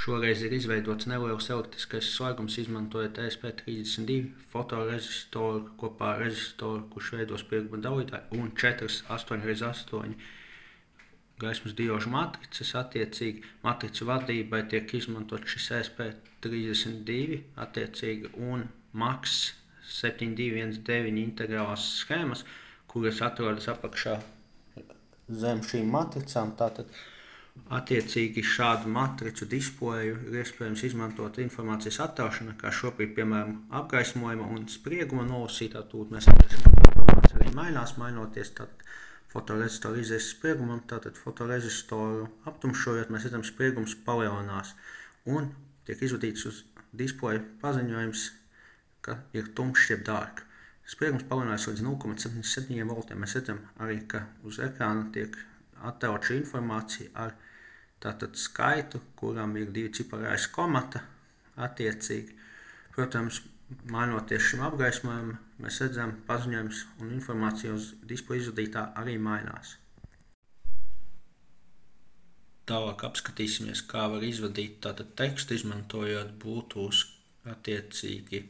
Šoreiz ir izveidots neliels elektriskais slēgums, izmantojot ESP32 fotorezistoru kopā ar rezistoru, kurš veido spirguma dalītāju, un 4 8x8 gaismas diožu matricas. Attiecīgi matricu vadībai tiek izmantot šis ESP32 attiecīgi un MAX 7219 integrālās schēmas, kuras atrodas apakšā zem šīm matricām. Tātad attiecīgi šādu matricu displeju ir iespējams izmantot informācijas attēlošanā, kā šobrīd, piemēram, apgaismojuma un sprieguma nolasītā. Tūlīt mēs redzam, ka informācija arī mainās, mainoties fotorezistoru izejas spriegumam. Tātad fotorezistoru aptumšojot, mēs redzam, spriegums palielinās un tiek izvadīts uz displeju paziņojums, ka ir tumšs jeb dark. Spriegums palielinās līdz 0,77 voltiem. Mēs redzam arī, ka uz ekrāna tiek attēlot šī informācija ar tātad skaitu, kuram ir 2 cipari aiz komata attiecīgi. Protams, mainoties šim apgaismojumam, mēs redzam paziņojums un informācija uz displeja izvadītā arī mainās. Tālāk apskatīsimies, kā var izvadīt tātad tekstu, izmantojot Bluetooth attiecīgi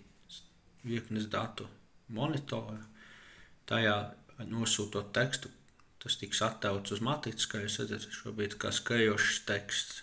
virknes datu monitoru. Tajā nosūtot tekstu, tas tiks attēlots uz matricas, kā jūs redzat šobrīd, kā skrejošs teksts.